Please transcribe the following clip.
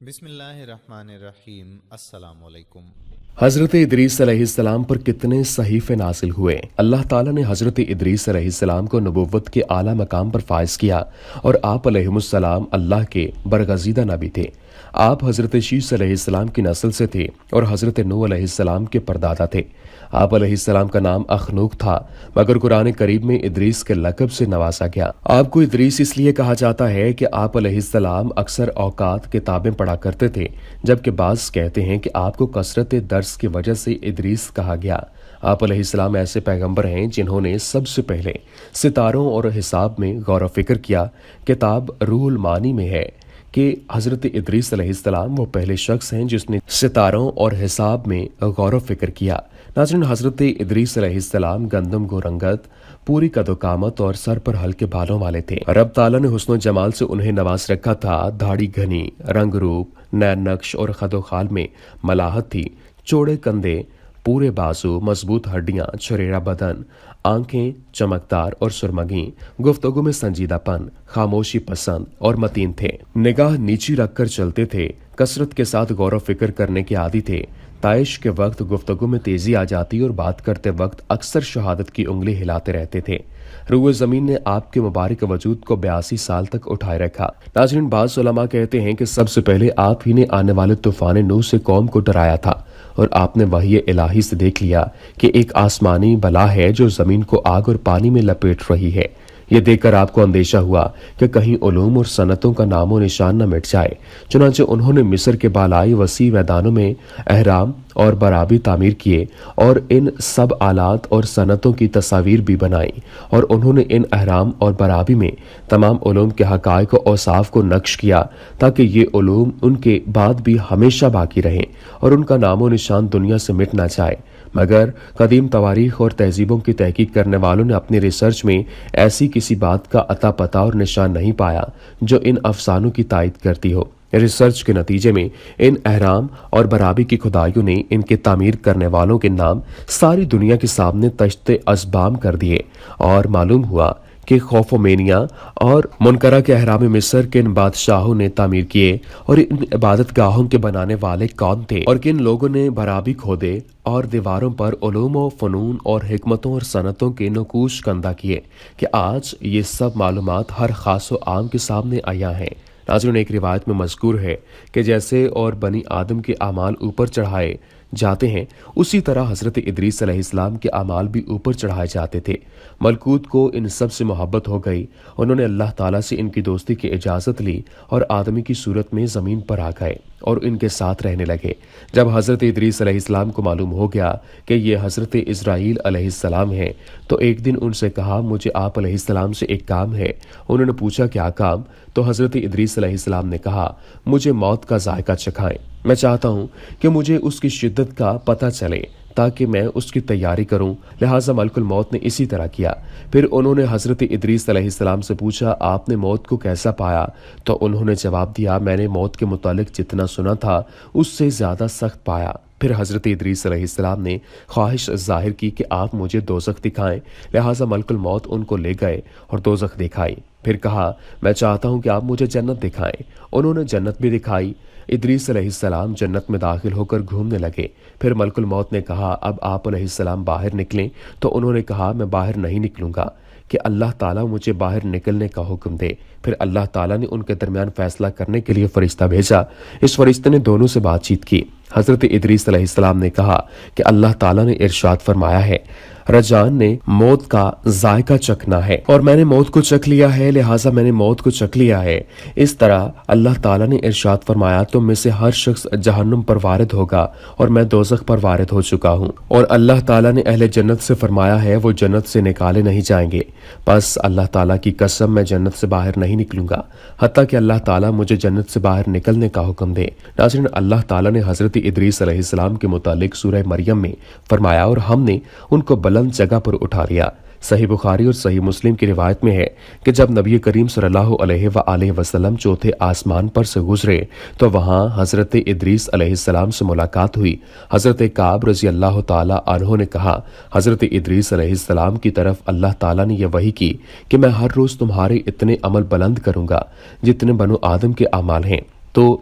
بسم اللہ الرحمن الرحیم۔ السلام علیکم۔ حضرت ادریس علیہ السلام پر کتنے صحیفے نازل ہوئے۔ اللہ تعالیٰ نے حضرت ادریس علیہ السلام کو نبوت کے اعلیٰ مقام پر فائز کیا اور آپ علیہ السلام اللہ کے برگزیدہ نبی تھے۔ آپ حضرت شیس علیہ السلام کی نسل سے تھے اور حضرت نوح علیہ السلام کے پردادا تھے۔ آپ علیہ السلام کا نام اخنوک تھا، مگر قرآن کریم میں ادریس کے لقب سے نوازا گیا۔ آپ کو ادریس اس لیے کہا جاتا ہے کہ آپ علیہ السلام اکثر اوقات کتابیں پڑھا کرتے تھے، جبکہ بعض کہتے ہیں کہ آپ کو کثرت درس کی وجہ سے ادریس کہا گیا۔ آپ علیہ السلام ایسے پیغمبر ہیں جنہوں نے سب سے پہلے ستاروں اور حساب میں غور و فکر کیا۔ کتاب روح المعانی میں ہے کہ حضرت ادریس علیہ السلام وہ پہلے شخص ہیں جس نے ستاروں اور حساب میں غور و فکر کیا۔ ناظرین، حضرت ادریس علیہ السلام گندم گو رنگت، پوری قد و قامت اور سر پر ہلکے بالوں والے تھے۔ رب تعالیٰ نے حسن و جمال سے انہیں نواز رکھا تھا۔ داڑھی گھنی، رنگ روپ، نین نقش اور خد و خال میں ملاحت تھی۔ چوڑے کندھے، پورے بازو، مضبوط ہڈیاں، چھریرا بدن، آنکھیں چمکدار اور سرمگی، گفتگو میں سنجیدہ پن، خاموشی پسند اور متین تھے۔ نگاہ نیچی رکھ کر چلتے تھے، کثرت کے ساتھ غور و فکر کرنے کے عادی تھے۔ طائش کے وقت گفتگو میں تیزی آ جاتی اور بات کرتے وقت اکثر شہادت کی انگلی ہلاتے رہتے تھے۔ روح زمین نے آپ کے مبارک وجود کو 82 سال تک اٹھائے رکھا۔ ناظرین، بعض علماء کہتے ہیں کہ سب سے پہلے آپ ہی نے آنے والے طوفان نوح سے قوم کو ڈرایا تھا اور آپ نے وحی الہی سے دیکھ لیا کہ ایک آسمانی بلا ہے جو زمین کو آگ اور پانی میں لپیٹ رہی ہے۔ یہ دیکھ کر آپ کو اندیشہ ہوا کہ کہیں علوم اور صنعتوں کا نام و نشان نہ مٹ جائے۔ چنانچہ انہوں نے مصر کے بالائی وسیع میدانوں میں اہرام اور برابی تعمیر کیے اور ان سب آلات اور صنعتوں کی تصاویر بھی بنائیں، اور انہوں نے ان اہرام اور برابی میں تمام علوم کے حقائق و اوصاف کو نقش کیا تاکہ یہ علوم ان کے بعد بھی ہمیشہ باقی رہیں اور ان کا نام و نشان دنیا سے مٹ نہ جائے۔ مگر قدیم تواریخ اور تہذیبوں کی تحقیق کرنے والوں نے اپنی ریسرچ میں ایسی کسی بات کا اتا پتہ اور نشان نہیں پایا جو ان افسانوں کی تائید کرتی ہو۔ ریسرچ کے نتیجے میں ان اہرام اور برابی کی کھدائیوں نے ان کے تعمیر کرنے والوں کے نام ساری دنیا کے سامنے تشت ازبام کر دیے، اور معلوم ہوا کہ خوفومینیا اور منقرہ کے اہرام مصر کن بادشاہوں نے تعمیر کیے اور ان عبادت گاہوں کے بنانے والے کون تھے، اور کن لوگوں نے برابی کھودے اور دیواروں پر علوم و فنون اور حکمتوں اور صنعتوں کے نقوش کندہ کیے کہ آج یہ سب معلومات ہر خاص و عام کے سامنے آیا ہیں۔ ناظرین، ایک روایت میں مذکور ہے کہ جیسے اور بنی آدم کے اعمال اوپر چڑھائے جاتے ہیں، اسی طرح حضرت ادریس علیہ السلام کے اعمال بھی اوپر چڑھائے جاتے تھے۔ ملکوت کو ان سب سے محبت ہو گئی۔ انہوں نے اللہ تعالیٰ سے ان کی دوستی کی اجازت لی اور آدمی کی صورت میں زمین پر آ گئے اور ان کے ساتھ رہنے لگے۔ جب حضرت ادریس علیہ السلام کو معلوم ہو گیا کہ یہ حضرت اسرائیل علیہ السلام ہیں تو ایک دن ان سے کہا، مجھے آپ علیہ السلام سے ایک کام ہے۔ انہوں نے پوچھا، کیا کام؟ تو حضرت ادریس علیہ السلام نے کہا، مجھے موت کا ذائقہ چکھائیں۔ میں چاہتا ہوں کہ مجھے اس کی شدت کا پتہ چلے تاکہ میں اس کی تیاری کروں۔ لہٰذا ملک الموت نے اسی طرح کیا۔ پھر انہوں نے حضرت ادریس علیہ السلام سے پوچھا، آپ نے موت کو کیسا پایا؟ تو انہوں نے جواب دیا، میں نے موت کے متعلق جتنا سنا تھا اس سے زیادہ سخت پایا۔ پھر حضرت ادریس علیہ السلام نے خواہش ظاہر کی کہ آپ مجھے دوزخ دکھائیں۔ لہٰذا ملک الموت ان کو لے گئے اور دوزخ دکھائی۔ پھر کہا، میں چاہتا ہوں کہ آپ مجھے جنت دکھائیں۔ انہوں نے جنت بھی دکھائی۔ ادریس علیہ السلام جنت میں داخل ہو کر گھومنے لگے۔ پھر ملک الموت نے کہا، اب آپ علیہ السلام باہر نکلیں۔ تو انہوں نے کہا، میں باہر نہیں نکلوں گا کہ اللہ تعالیٰ مجھے باہر نکلنے کا حکم دے۔ پھر اللہ تعالیٰ نے ان کے درمیان فیصلہ کرنے کے لیے فرشتہ بھیجا۔ اس فرشتے نے دونوں سے بات چیت کی۔ حضرت ادریس علیہ السلام نے کہا کہ اللہ تعالیٰ نے ارشاد فرمایا ہے، رجان نے موت کا ذائقہ چکھنا ہے اور میں نے موت کو چکھ لیا ہے، لہٰذا میں نے موت کو چکھ لیا ہے۔ اس طرح اللہ تعالیٰ نے ارشاد فرمایا، تم میں سے ہر شخص جہنم پر وارد ہوگا اور میں دوزخ پر وارد ہو چکا ہوں، اور اللہ تعالیٰ نے اہل جنت سے فرمایا ہے وہ جنت سے نکالے نہیں جائیں گے۔ بس اللہ تعالیٰ کی قسم، میں جنت سے باہر نہیں نکلوں گا حتیٰ کہ اللہ تعالیٰ مجھے جنت سے باہر نکلنے کا حکم دے۔ ناظرین، اللہ تعالیٰ نے حضرت ادریس علیہ السلام کے متعلق سورہ مریم میں فرمایا، اور ہم نے ان کو بلند جگہ پر اٹھا لیا۔ صحیح بخاری اور صحیح مسلم کی روایت میں ہے کہ جب نبی کریم صلی اللہ علیہ وآلہ وسلم چوتھے آسمان پر سے گزرے تو وہاں حضرت ادریس علیہ السلام سے ملاقات ہوئی۔ حضرت کعب رضی اللہ تعالی عنہ نے کہا، حضرت ادریس علیہ السلام کی طرف اللہ تعالیٰ نے یہ وحی کی کہ میں ہر روز تمہارے اتنے عمل بلند کروں گا جتنے بنو آدم کے اعمال ہیں۔ تو